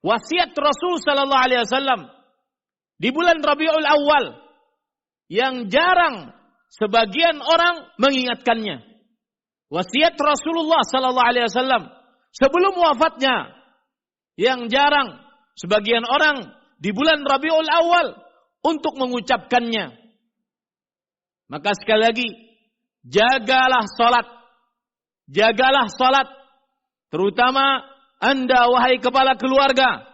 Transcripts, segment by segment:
wasiat Rasul sallallahu alaihi wasallam di bulan Rabiul Awal yang jarang sebagian orang mengingatkannya. Wasiat Rasulullah sallallahu alaihi wasallam sebelum wafatnya yang jarang sebagian orang di bulan Rabiul Awal untuk mengucapkannya. Maka sekali lagi, jagalah salat. Jagalah salat. Terutama Anda wahai kepala keluarga.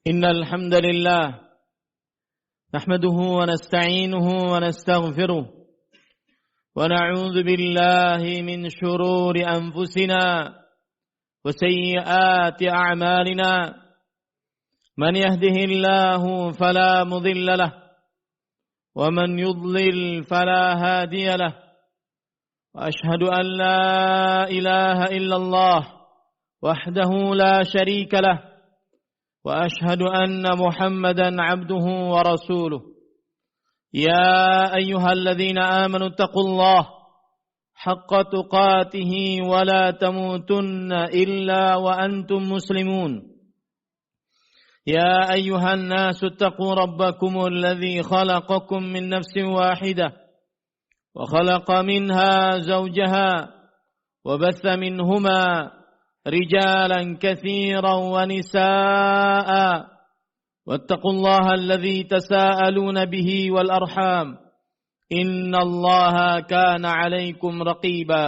Innal hamdalillah nahmaduhu wa nasta'inuhu wa nastaghfiruh wa na'udzu billahi min shururi anfusina wa sayyiati a'malina. Man yahdihillahu fala mudilla lahu wa man yudlil fala hadiya lahu. Wa ashhadu an la ilaha illallah wahdahu la sharika lahu wa ashhadu anna Muhammadan abduhu wa rasuluh. Ya ayyuhalladzina amanu taqullaha haqqa tuqatih wa la tamutunna illa wa antum muslimun. Ya ayyuhan nasu taqu rabbakumul ladzi khalaqakum min nafsin wahidah wa khalaqa minha zawjaha wa batha minhuma رجالا كثيرا ونساء واتقوا الله الذي تساءلون به والأرحام إن الله كان عليكم رقيبا.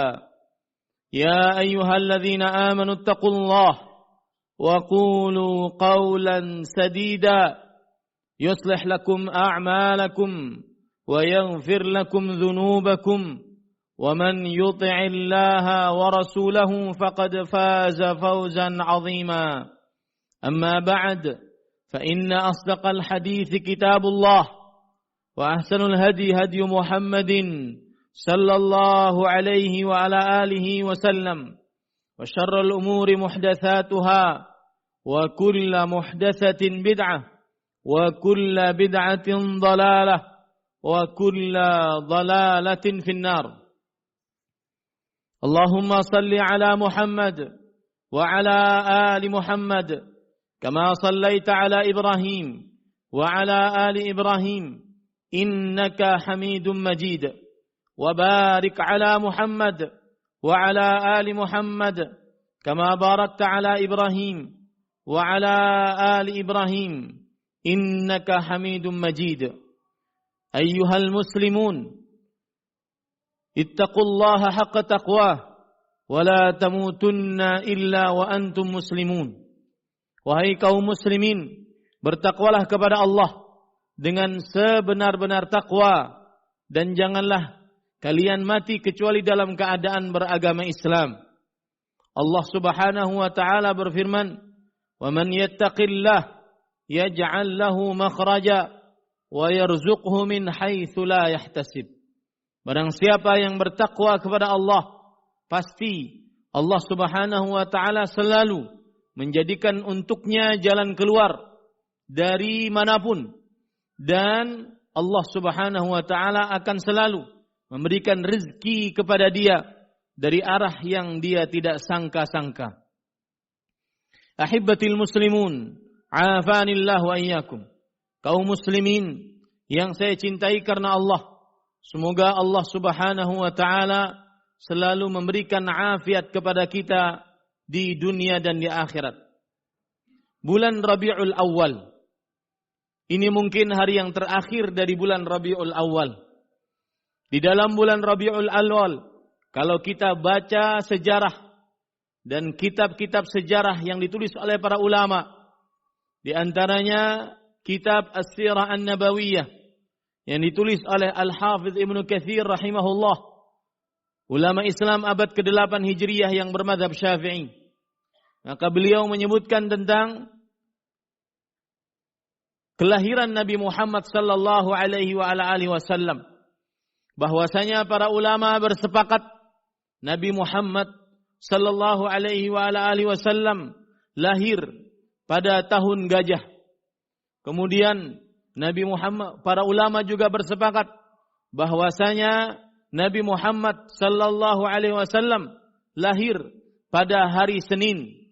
يا أيها الذين آمنوا اتقوا الله وقولوا قولا سديدا يصلح لكم أعمالكم ويغفر لكم ذنوبكم ومن يطع الله ورسوله فقد فاز فوزا عظيما. أما بعد فإن أصدق الحديث كتاب الله وأحسن الهدي هدي محمد صلى الله عليه وعلى آله وسلم وشر الأمور محدثاتها وكل محدثة بدعة وكل بدعة ضلالة وكل ضلالة في النار. اللهم صل على محمد وعلى آل محمد كما صليت على إبراهيم وعلى آل إبراهيم إنك حميد مجيد وبارك على محمد وعلى آل محمد كما باركت على إبراهيم وعلى آل إبراهيم إنك حميد مجيد. أيها المسلمون اتقوا الله حق تقواه ولا تموتن إلا وأنتم مسلمون. Wahai kaum muslimin, bertakwalah kepada Allah dengan sebenar-benar takwa dan janganlah kalian mati kecuali dalam keadaan beragama Islam. Allah Subhanahu wa taala berfirman, "Wa man yattaqillah yaj'al lahu makhraja wa yarzuqhu min haitsu la yahtasib." Barang siapa yang bertakwa kepada Allah, pasti Allah Subhanahu wa taala selalu menjadikan untuknya jalan keluar dari manapun, dan Allah Subhanahu wa taala akan selalu memberikan rezeki kepada dia dari arah yang dia tidak sangka-sangka. Ahibbatil muslimun, afanillahu wa iyyakum. Kaum muslimin yang saya cintai karena Allah, semoga Allah Subhanahu wa taala selalu memberikan afiat kepada kita di dunia dan di akhirat. Bulan Rabiul Awal ini mungkin hari yang terakhir dari bulan Rabiul Awal. Di dalam bulan Rabiul Awal, kalau kita baca sejarah dan kitab-kitab sejarah yang ditulis oleh para ulama, di antaranya kitab As-Sirah An-Nabawiyah yang ditulis oleh Al-Hafidh Ibnu Katsir rahimahullah, ulama Islam abad ke-8 Hijriyah yang bermadzhab Syafi'i. Maka beliau menyebutkan tentang kelahiran Nabi Muhammad sallallahu alaihi wa ala alihi wasallam, bahwasanya para ulama bersepakat Nabi Muhammad sallallahu alaihi wa ala alihi wasallam lahir pada tahun gajah. Kemudian Nabi Muhammad, para ulama juga bersepakat bahwasanya Nabi Muhammad sallallahu alaihi wasallam lahir pada hari Senin.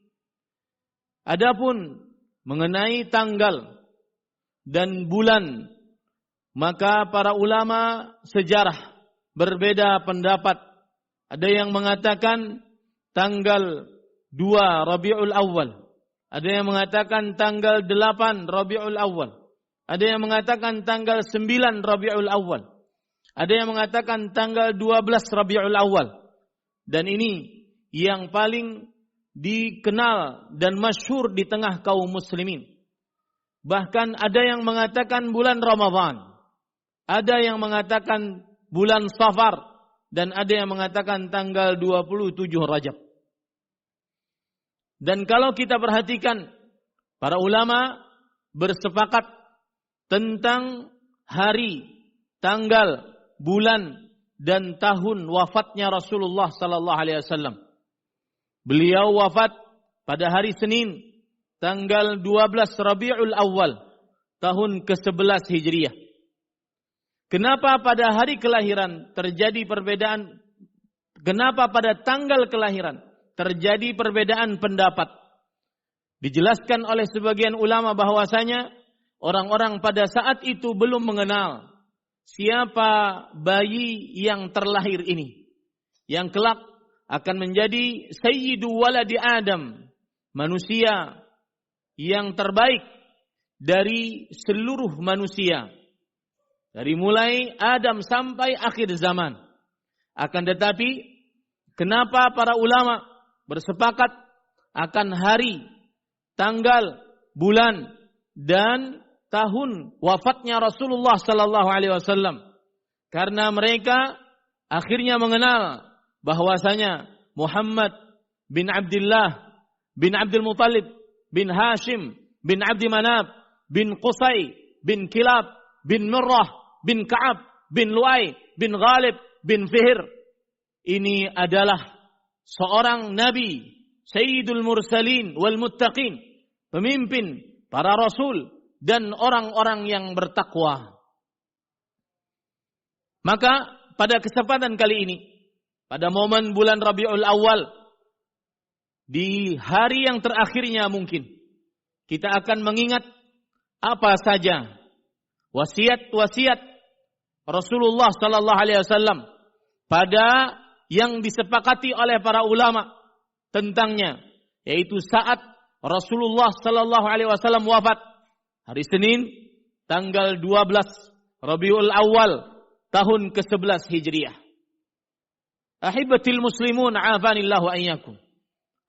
Adapun mengenai tanggal dan bulan, maka para ulama sejarah berbeda pendapat. Ada yang mengatakan tanggal 2 Rabiul Awal. Ada yang mengatakan tanggal 8 Rabiul Awal. Ada yang mengatakan tanggal 9 Rabiul Awal. Ada yang mengatakan tanggal 12 Rabiul Awal. Dan ini yang paling dikenal dan masyhur di tengah kaum muslimin. Bahkan ada yang mengatakan bulan Ramadan. Ada yang mengatakan bulan Safar. Dan ada yang mengatakan tanggal 27 Rajab. Dan kalau kita perhatikan, para ulama bersepakat tentang hari, tanggal, bulan, dan tahun wafatnya Rasulullah sallallahu alaihi wasallam. Beliau wafat pada hari Senin, tanggal 12 Rabiul Awal, tahun ke-11 Hijriah. Kenapa pada hari kelahiran terjadi perbedaan? Kenapa pada tanggal kelahiran terjadi perbedaan pendapat? Dijelaskan oleh sebagian ulama bahwasanya orang-orang pada saat itu belum mengenal siapa bayi yang terlahir ini, yang kelak akan menjadi sayyidu waladi Adam, manusia yang terbaik dari seluruh manusia. Dari mulai Adam sampai akhir zaman. Akan tetapi, kenapa para ulama bersepakat akan hari, tanggal, bulan, dan tahun wafatnya Rasulullah sallallahu alaihi wasallam? Karena mereka akhirnya mengenal bahwasanya Muhammad bin Abdullah bin Abdul Muttalib bin Hashim bin Abdi Manaf bin Qusay bin Kilab bin Murrah bin Ka'ab bin Lu'ay bin Ghalib bin Fihr. Ini adalah seorang nabi, Sayyidul Mursalin wal Muttaqin, pemimpin para rasul dan orang-orang yang bertakwa. Maka pada kesempatan kali ini, pada momen bulan Rabiul Awal, di hari yang terakhirnya mungkin, kita akan mengingat apa saja wasiat-wasiat Rasulullah sallallahu alaihi wasallam pada yang disepakati oleh para ulama tentangnya, yaitu saat Rasulullah sallallahu alaihi wasallam wafat hari Senin tanggal 12 Rabiul Awal tahun ke-11 Hijriah. Ahibatil muslimun afanillahu ayyakum.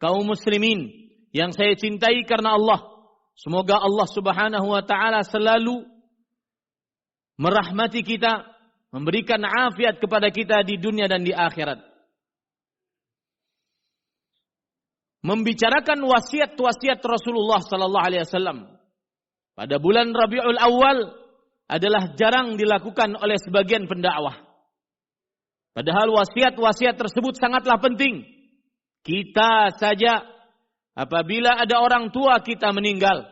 Kaum muslimin yang saya cintai karena Allah, semoga Allah Subhanahu wa taala selalu merahmati kita, memberikan afiat kepada kita di dunia dan di akhirat. Membicarakan wasiat-wasiat Rasulullah sallallahu alaihi wasallam pada bulan Rabiul Awal adalah jarang dilakukan oleh sebagian pendakwah. Padahal wasiat-wasiat tersebut sangatlah penting. Kita saja apabila ada orang tua kita meninggal,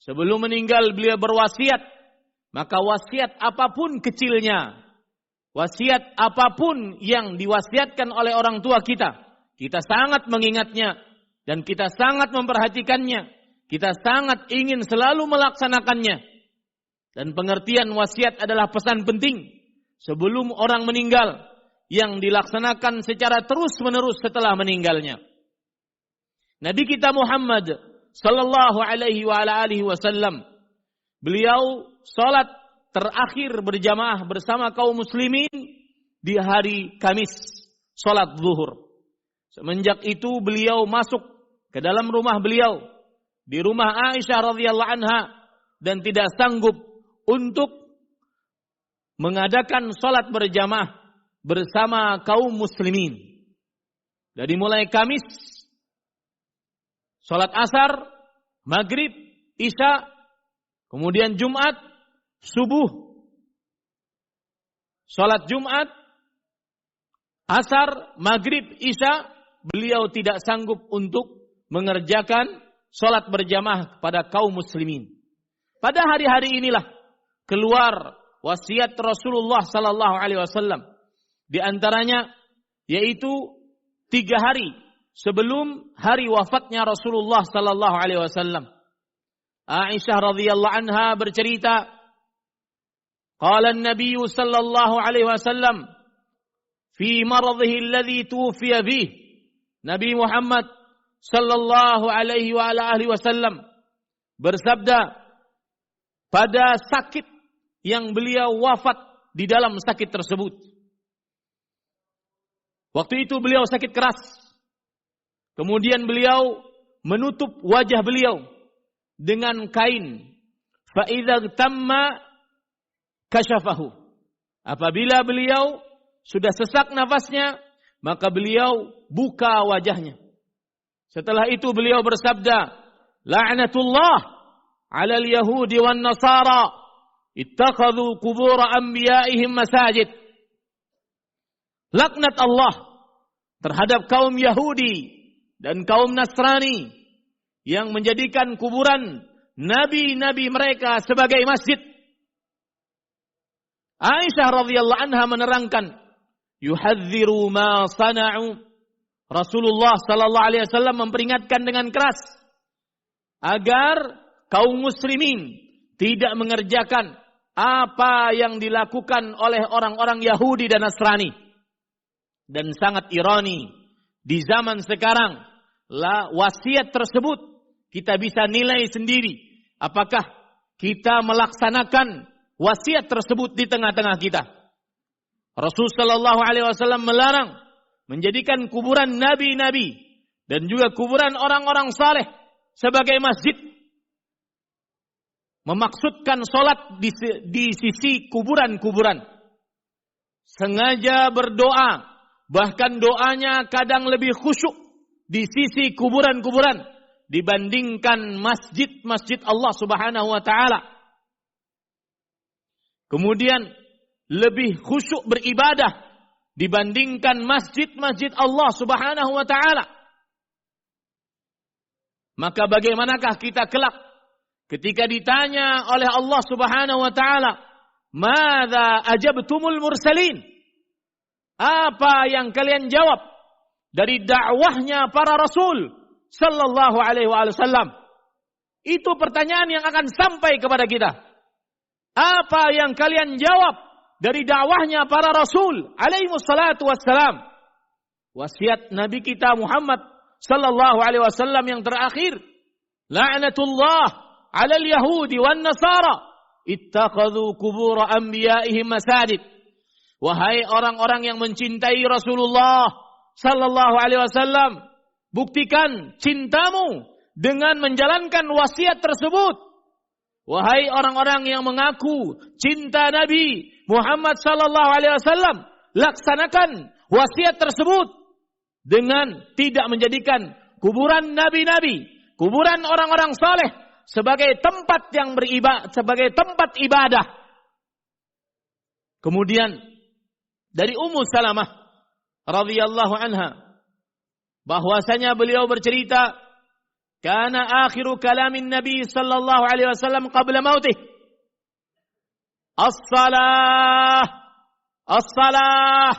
sebelum meninggal beliau berwasiat, maka wasiat apapun kecilnya, wasiat apapun yang diwasiatkan oleh orang tua kita, kita sangat mengingatnya dan kita sangat memperhatikannya. Kita sangat ingin selalu melaksanakannya. Dan pengertian wasiat adalah pesan penting sebelum orang meninggal yang dilaksanakan secara terus-menerus setelah meninggalnya. Nabi kita Muhammad sallallahu alaihi wa ala alihi wasallam, beliau salat terakhir berjamaah bersama kaum muslimin di hari Kamis, salat zuhur. Semenjak itu beliau masuk ke dalam rumah beliau, di rumah Aisyah radhiyallahu anha, dan tidak sanggup untuk mengadakan salat berjamaah bersama kaum muslimin. Dari mulai Kamis, salat asar, maghrib, isya, kemudian Jumat, subuh, salat Jumat, asar, maghrib, isya, beliau tidak sanggup untuk mengerjakan salat berjamaah pada kaum muslimin. Pada hari-hari inilah keluar wasiat Rasulullah sallallahu alaihi wasallam. Di antaranya yaitu 3 hari sebelum hari wafatnya Rasulullah sallallahu alaihi wasallam. Aisyah radhiyallahu anha bercerita, qala an-nabiy sallallahu alaihi wasallam fi maradhihi alladhi tuwfiya bih. Nabi Muhammad sallallahu alaihi wa ala alihi wasallam bersabda pada sakit yang beliau wafat di dalam sakit tersebut. Waktu itu beliau sakit keras. Kemudian beliau menutup wajah beliau dengan kain. Fa idza tamma kashafahu. Apabila beliau sudah sesak nafasnya, maka beliau buka wajahnya. Setelah itu beliau bersabda, la'natullah 'alal yahudi wan nasara ittakhadhu qubur anbiya'ihim masajid. Laknat Allah terhadap kaum Yahudi dan kaum Nasrani yang menjadikan kuburan nabi-nabi mereka sebagai masjid. Aisyah radhiyallahu anha menerangkan, yuhadziru ma sana'u. Rasulullah sallallahu alaihi wasallam memperingatkan dengan keras agar kaum muslimin tidak mengerjakan apa yang dilakukan oleh orang-orang Yahudi dan Nasrani. Dan sangat ironi, di zaman sekarang wasiat tersebut kita bisa nilai sendiri apakah kita melaksanakan wasiat tersebut di tengah-tengah kita. Rasul sallallahu alaihi wasallam melarang menjadikan kuburan nabi-nabi dan juga kuburan orang-orang saleh sebagai masjid. Memaksudkan salat di sisi kuburan-kuburan. Sengaja berdoa, bahkan doanya kadang lebih khusyuk di sisi kuburan-kuburan dibandingkan masjid-masjid Allah Subhanahu wa taala. Kemudian lebih khusyuk beribadah dibandingkan masjid-masjid Allah Subhanahu wa taala. Maka bagaimanakah kita kelak ketika ditanya oleh Allah Subhanahu wa taala, "Madza ajabtumul mursalin?" Apa yang kalian jawab dari dakwahnya para rasul sallallahu alaihi wasallam? Itu pertanyaan yang akan sampai kepada kita. Apa yang kalian jawab dari dakwahnya para rasul alaihi wassalatu wassalam? Wasiat Nabi kita Muhammad sallallahu alaihi wasallam yang terakhir, la'natullah 'alal yahudi wan nasara ittakhadhu qubur anbiya'ihim masajid. Wahai orang-orang yang mencintai Rasulullah sallallahu alaihi wasallam, buktikan cintamu dengan menjalankan wasiat tersebut. Wahai orang-orang yang mengaku cinta Nabi Muhammad sallallahu alaihi wasallam, laksanakan wasiat tersebut dengan tidak menjadikan kuburan nabi-nabi, kuburan orang-orang saleh sebagai tempat yang sebagai tempat ibadah. Kemudian dari Ummu Salamah radhiyallahu anha bahwasanya beliau bercerita, kana akhiru kalamin Nabi sallallahu alaihi wasallam qabla mautih as-salah as-salah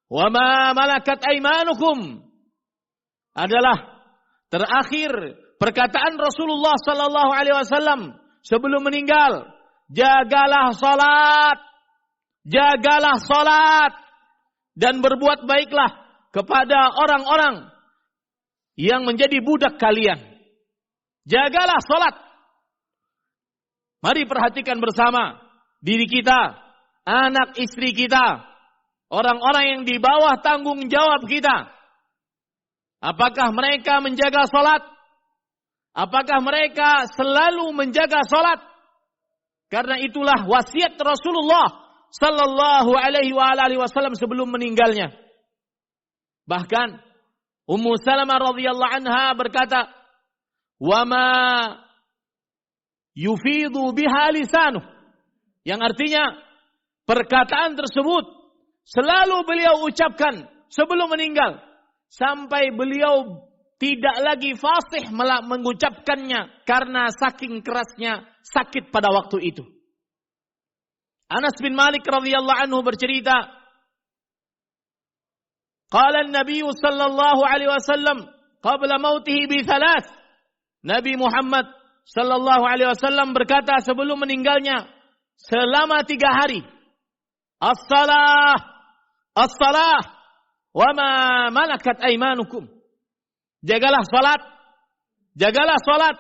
wa ma malakat aymanukum. Adalah terakhir perkataan Rasulullah sallallahu alaihi wasallam sebelum meninggal, jagalah salat, jagalah salat dan berbuat baiklah kepada orang-orang yang menjadi budak kalian. Jagalah salat. Mari perhatikan bersama diri kita, anak istri kita, orang-orang yang di bawah tanggung jawab kita. Apakah mereka menjaga salat? Apakah mereka selalu menjaga salat? Karena itulah wasiat Rasulullah sallallahu alaihi wa alihi wasallam sebelum meninggalnya. Bahkan Ummu Salamah radhiyallahu anha berkata, "Wa ma yufidu biha lisanuh." Yang artinya perkataan tersebut selalu beliau ucapkan sebelum meninggal sampai beliau tidak lagi fasih mengucapkannya karena saking kerasnya sakit pada waktu itu. Anas bin Malik radhiyallahu anhu bercerita, qala an-nabiy sallallahu alaihi wasallam qabla mautihi bi thalath. Nabi Muhammad sallallahu alaihi wasallam berkata sebelum meninggalnya selama 3 hari, as-salah, as-salah, wa ma malakat aymanukum. Jagalah salat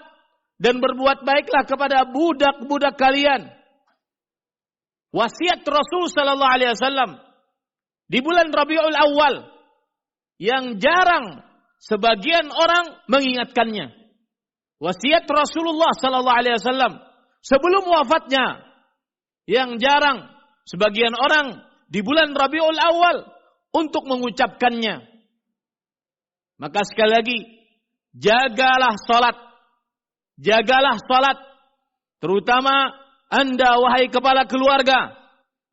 dan berbuat baiklah kepada budak-budak kalian. Wasiat Rasul sallallahu alaihi wasallam di bulan Rabiul Awal yang jarang sebagian orang mengingatkannya. Wasiat Rasulullah sallallahu alaihi wasallam sebelum wafatnya yang jarang sebagian orang di bulan Rabiul Awal untuk mengucapkannya. Maka sekali lagi, jagalah salat, terutama Anda wahai kepala keluarga.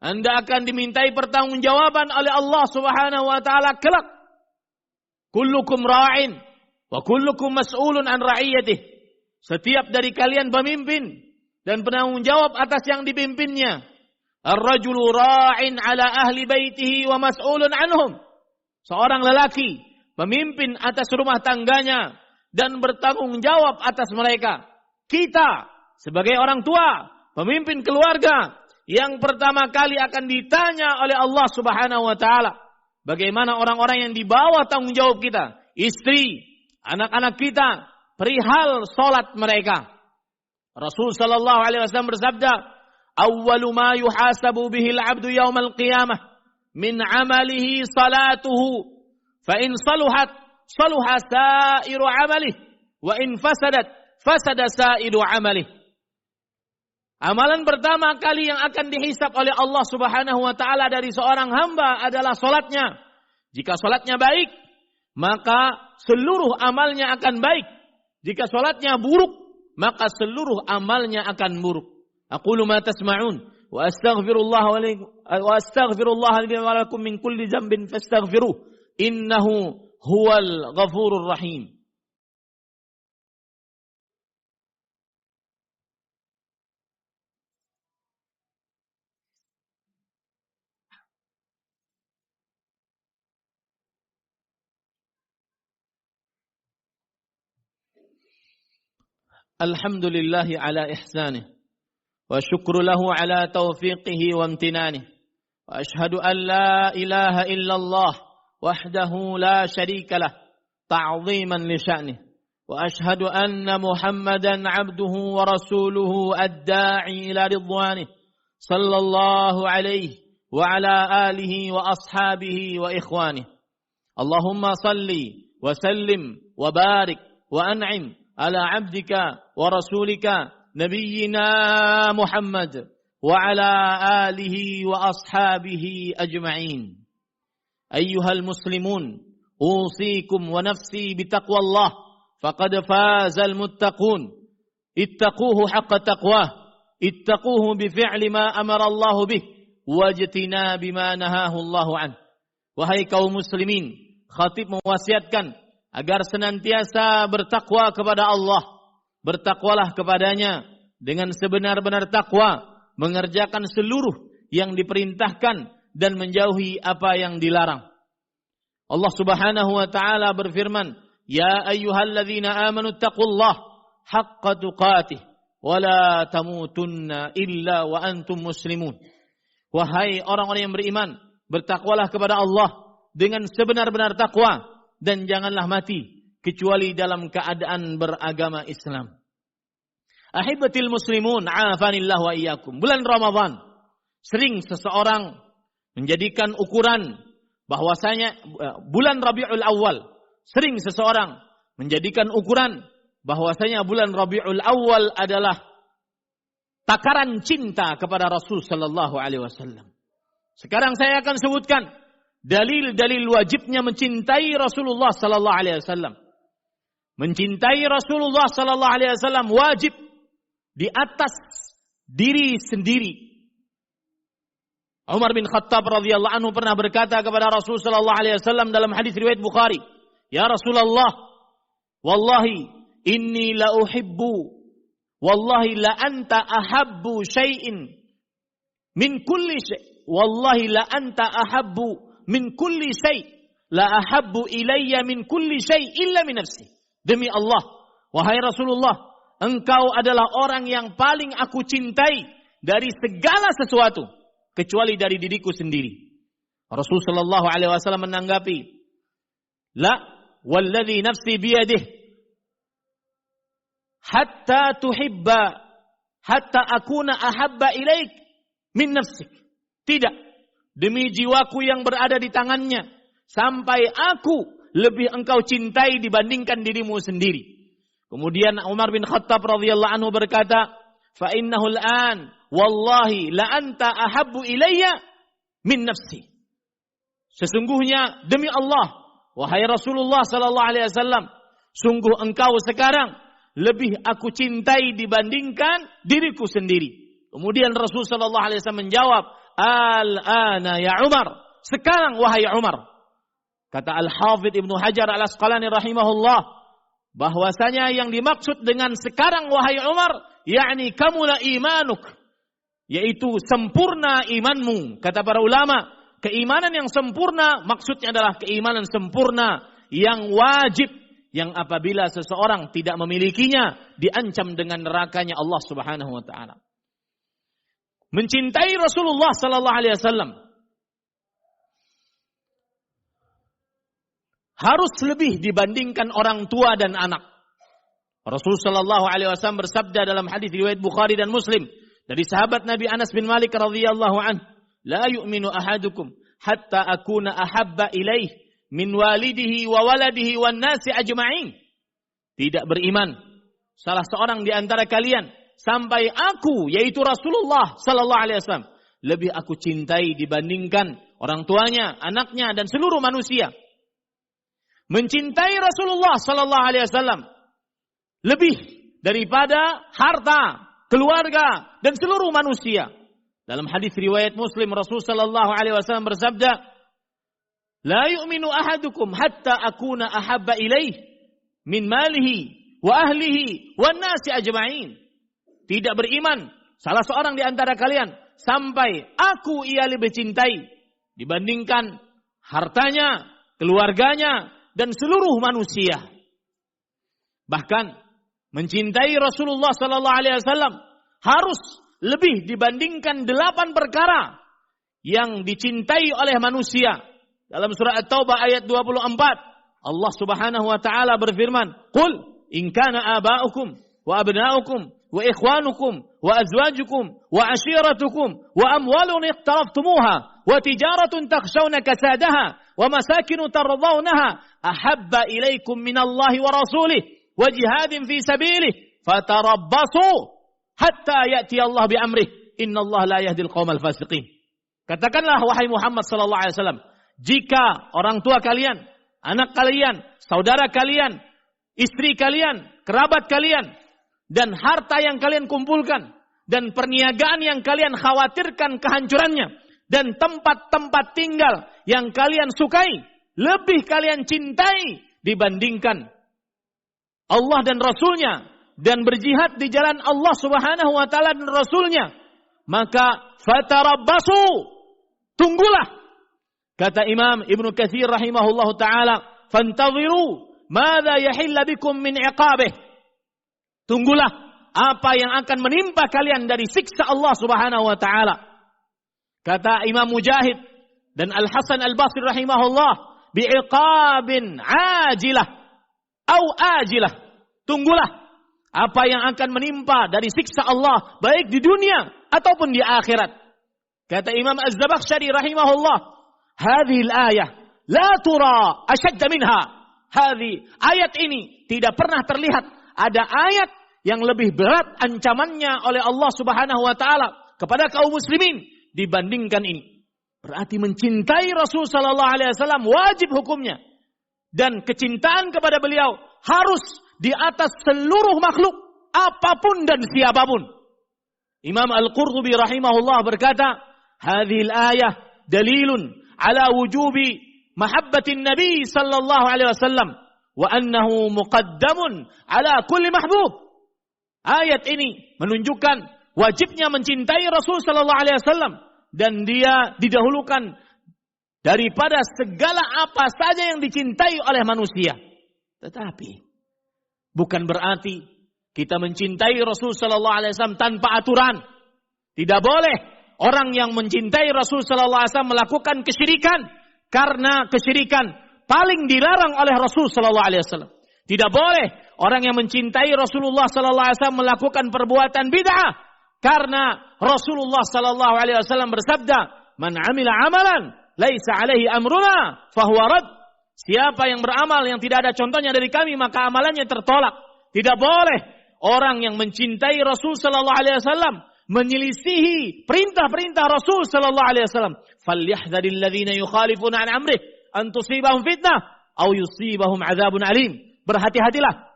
Anda akan dimintai pertanggungjawaban oleh Allah Subhanahu wa taala kelak. Kullukum ra'in wa kullukum mas'ulun an ra'iyatih. Setiap dari kalian pemimpin dan penanggung jawab atas yang dipimpinnya. Ar-rajulu ra'in ala ahli baitihi wa mas'ulun anhum. Seorang lelaki pemimpin atas rumah tangganya dan bertanggung jawab atas mereka. Kita sebagai orang tua, pemimpin keluarga yang pertama kali akan ditanya oleh Allah Subhanahu wa taala. Bagaimana orang-orang yang di bawah tanggung jawab kita, istri, anak-anak kita, perihal salat mereka. Rasul sallallahu alaihi wasallam bersabda, "Awwalu ma yuhasabu bihi al-'abdu yaumal qiyamah min 'amalihi salatuhu, fa in saluhat saluha sa'iru 'amalihi, wa in fasadat fasada sa'iru 'amalihi." Amalan pertama kali yang akan dihisab oleh Allah Subhanahu wa taala dari seorang hamba adalah salatnya. Jika salatnya baik, maka seluruh amalnya akan baik. Jika salatnya buruk, maka seluruh amalnya akan buruk. Aqulu ma tasma'un wa astaghfirullah li wa lakum min kulli dhanbin fastaghfiruh innahu huwal ghafurur rahim. Alhamdulillahi ala ihsanih wa syukru lahu ala taufiqihi wa amtinanih wa ashhadu an la ilaha illallah wahdahu la syarika lah ta'ziman li sya'nih wa ashhadu anna Muhammadan abduhu wa rasuluhu ad-da'i ila ridwanih sallallahu alaihi wa ala alihi wa ashabihi wa ikhwanih. Allahumma salli wa sallim wa barik wa an'im ala abdika wa rasulika nabiyyina Muhammad wa ala alihi wa ashabihi ajma'in. Ayyuhal muslimun, usikum wa nafsi bitaqwallah faqad fazal muttaqun. Ittaquhu haqqa taqwah, ittaquhu bifi'li ma amara Allah bih wajtinabi ma nahahu Allah an. Wahai kaum muslimin, khatib mewasiatkan agar senantiasa bertakwa kepada Allah. Bertakwalah kepadanya dengan sebenar-benar takwa, mengerjakan seluruh yang diperintahkan dan menjauhi apa yang dilarang. Allah Subhanahu wa taala berfirman, "Ya ayyuhalladzina amanu taqullaha haqqa tuqatih wa la tamutunna illa wa antum muslimun." Wahai orang-orang yang beriman, bertakwalah kepada Allah dengan sebenar-benar takwa dan janganlah mati kecuali dalam keadaan beragama Islam. Ahibatil muslimun, afanillah wa iyyakum. Bulan Ramadan sering seseorang menjadikan ukuran bahwasanya bulan Rabiul Awal, sering seseorang menjadikan ukuran bahwasanya bulan Rabiul Awal adalah takaran cinta kepada Rasul sallallahu alaihi wasallam. Sekarang saya akan sebutkan dalil-dalil wajibnya mencintai Rasulullah sallallahu alaihi wasallam. Mencintai Rasulullah sallallahu alaihi wasallam wajib di atas diri sendiri. Umar bin Khattab radhiyallahu anhu pernah berkata kepada Rasul sallallahu alaihi wasallam dalam hadis riwayat Bukhari, "Ya Rasulullah, wallahi inni la uhibbu, wallahi la anta ahabbu syai'in min kulli syai'. Wallahi la anta ahabbu min kulli syai'. La ahabbu ilayya min kulli syai' illa min nafsi. Demi Allah, wahai Rasulullah, engkau adalah orang yang paling aku cintai dari segala sesuatu kecuali dari diriku sendiri. Rasul sallallahu alaihi wasallam menanggapi, la walladhi nafsi biyadihi hatta tuhibba hatta akuna ahabba ilaik min nafsik. Tidak, demi jiwaku yang berada di tangannya, sampai aku lebih engkau cintai dibandingkan dirimu sendiri. Kemudian Umar bin Khattab radhiyallahu anhu berkata, fa innahu al-an wallahi la anta ahabbu ilayya min nafsi. Sesungguhnya demi Allah, wahai Rasulullah sallallahu alaihi wasallam, sungguh engkau sekarang lebih aku cintai dibandingkan diriku sendiri. Kemudian Rasul sallallahu alaihi wasallam menjawab, al-ana ya Umar, sekarang wahai Umar. Kata Al-Hafidz Ibnu Hajar Al-Asqalani rahimahullah, bahwasanya yang dimaksud dengan sekarang wahai Umar, yakni kamula imanuk, yaitu sempurna imanmu. Kata para ulama, keimanan yang sempurna maksudnya adalah keimanan sempurna yang wajib, yang apabila seseorang tidak memilikinya diancam dengan nerakanya Allah Subhanahu wa taala. Mencintai Rasulullah sallallahu alaihi wasallam harus lebih dibandingkan orang tua dan anak. Rasul sallallahu alaihi wasallam bersabda dalam hadis riwayat Bukhari dan Muslim dari sahabat Nabi Anas bin Malik radhiyallahu anhu, la yu'minu ahadukum hatta akuna ahabba ilaih min walidihi wa waladihi wan nasi ajma'in. Tidak beriman salah seorang di antara kalian sampai aku, yaitu Rasulullah sallallahu alaihi wasallam, lebih aku cintai dibandingkan orang tuanya, anaknya dan seluruh manusia. Mencintai Rasulullah sallallahu alaihi wasallam lebih daripada harta, keluarga dan seluruh manusia. Dalam hadis riwayat Muslim, Rasul sallallahu alaihi wasallam bersabda, la yu'minu ahadukum hatta akuna ahabba ilaih min malihi wa ahlihi wan nasi ajma'in. Tidak beriman salah seorang di antara kalian sampai aku ia lebih cintai dibandingkan hartanya, keluarganya dan seluruh manusia. Bahkan mencintai Rasulullah sallallahu alaihi wasallam harus lebih dibandingkan 8 perkara yang dicintai oleh manusia. Dalam surah At-Taubah ayat 24, Allah Subhanahu wa taala berfirman, "Qul in kana aba'ukum wa abna'ukum wa ikhwanukum wa azwajukum wa ashiratukum wa amwalun iqtaraftumuha wa tijaratun takhshawna kasadaha wa masakinu tardawnaha ahabba ilaikum minallahi wa rasulih wa jihadin fi sabilih fatarabbasu hatta ya'ti Allah bi amrih innallaha la yahdil qaumal fasiqin." Katakanlah wahai Muhammad sallallahu alaihi wasallam, jika orang tua kalian, anak kalian, saudara kalian, istri kalian, kerabat kalian, dan harta yang kalian kumpulkan, dan perniagaan yang kalian khawatirkan kehancurannya, dan tempat-tempat tinggal yang kalian sukai, lebih kalian cintai dibandingkan Allah dan Rasulnya, dan berjihad di jalan Allah Subhanahu wa ta'ala dan Rasulnya, maka fatarabbasu, tunggulah. Kata Imam Ibnu Katsir rahimahullahu ta'ala, fantadhiru madza yahilla bikum min iqabih. Tunggulah apa yang akan menimpa kalian dari siksa Allah Subhanahu wa taala. Kata Imam Mujahid dan Al-Hasan Al-Basri rahimahullah, bi'iqabin ajilah au ajilah. Tunggulah apa yang akan menimpa dari siksa Allah baik di dunia ataupun di akhirat. Kata Imam Az-Zamakhsyari rahimahullah, hadhil ayah la tura ashadda minha. Ayat ini tidak pernah terlihat ada ayat yang lebih berat ancamannya oleh Allah Subhanahu wa taala kepada kaum muslimin dibandingkan ini. Berarti mencintai Rasul sallallahu alaihi wasallam wajib hukumnya, dan kecintaan kepada beliau harus di atas seluruh makhluk apapun dan siapapun. Imam Al-Qurtubi rahimahullah berkata, hadhil ayah dalilun ala wujubi mahabbatin nabi sallallahu alaihi wasallam wa annahu muqaddamun ala kulli mahbub. Ayat ini menunjukkan wajibnya mencintai Rasul sallallahu alaihi wasallam dan dia didahulukan daripada segala apa saja yang dicintai oleh manusia. Tetapi bukan berarti kita mencintai Rasul sallallahu alaihi wasallam tanpa aturan. Tidak boleh orang yang mencintai Rasul sallallahu alaihi wasallam melakukan kesyirikan, karena kesyirikan paling dilarang oleh Rasul sallallahu alaihi wasallam. Tidak boleh orang yang mencintai Rasulullah sallallahu alaihi wasallam melakukan perbuatan bid'ah, karena Rasulullah sallallahu alaihi wasallam bersabda, "Man 'amila 'amalan laisa 'alaihi amruna fahuwa rad." Siapa yang beramal yang tidak ada contohnya dari kami, maka amalannya tertolak. Tidak boleh orang yang mencintai Rasul sallallahu alaihi wasallam menyelisihi perintah-perintah Rasul sallallahu alaihi wasallam. Falyahdharil ladzina yukhalifuna an amrih an tusibahum fitnah aw yusibahum 'adzabun alim. Berhati-hatilah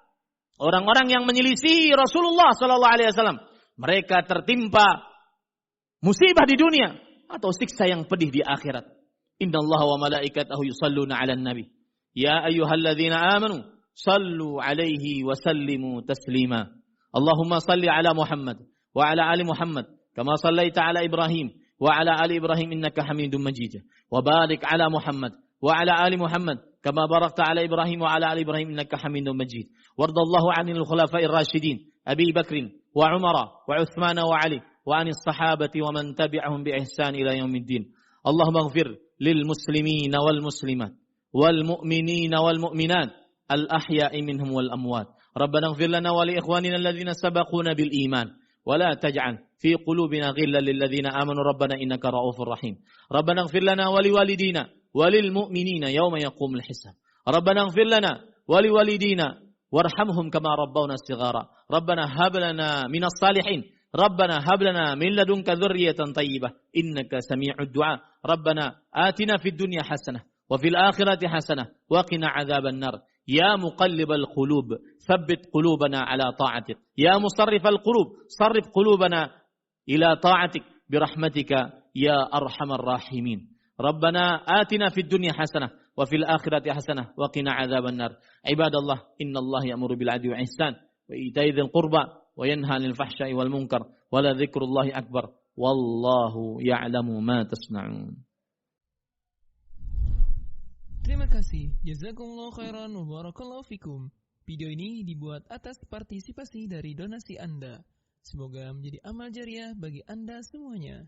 orang-orang yang menyelisihi Rasulullah sallallahu alaihi wasallam. Mereka tertimpa musibah di dunia atau siksa yang pedih di akhirat. Innallaha wa malaikatahu yusalluna 'alan nabi. Ya ayyuhalladzina amanu sallu 'alaihi wa sallimu taslima. Allahumma salli 'ala Muhammad wa 'ala ali Muhammad kama sallaita 'ala Ibrahim wa 'ala ali Ibrahim innaka Hamidum Majid. Wa barik 'ala Muhammad wa 'ala ali Muhammad kama barakta 'ala Ibrahim wa 'ala ali Ibrahim innaka Hamidum Majid. Wardallahu 'anil khulafa'ir rasyidin Abi Bakr wa Umar wa Utsman wa Ali wa 'anis sahabati wa man tabi'ahum bi ihsan ila yaumiddin. Allahumma ighfir lil muslimina wal muslimat wal mu'minina wal mu'minat al ahya'i minhum wal amwat. Rabbana ighfir lana wa li ikhwanina alladhina sabaquna bil iman wa la taj'al fi qulubina ghillan lil ladzina amanu rabbana innaka ra'ufur rahim. Rabbana ighfir lana wa li walidina wa lil mu'minina yawma yaqumul hisab. Rabbana ighfir lana wa li walidina warhamhum kama rabbawna shighara. Rabbana hab lana minas salihin. Rabbana hab lana min ladunka dzurriyyatan thayyibah innaka sami'ud du'a. Rabbana atina fid dunya hasanah wa fil akhirati hasanah wa qina adzaban nar. Ya muqallibal qulub tsabbit qulubana ala ta'atik. Ya musarrifal qulub sarrif qulubana ila ta'atik birahmatika ya arhamar rahimin. Rabbana atina fid dunya hasanah wa fil akhirati hasanah wa qina adzaban nar. Ibadallah, innallaha ya'muru bil 'adli wal ihsan wa ita'i dzil qurba wa yanha 'anil fahsya'i wal munkar wa la dzikrullahi akbar. Wallahu ya'lamu ma tasna'un. Terima kasih. Jazakumullahu khairan wa barakallahu fikum. Video ini dibuat atas partisipasi dari donasi Anda. Semoga menjadi amal jariah bagi Anda semuanya.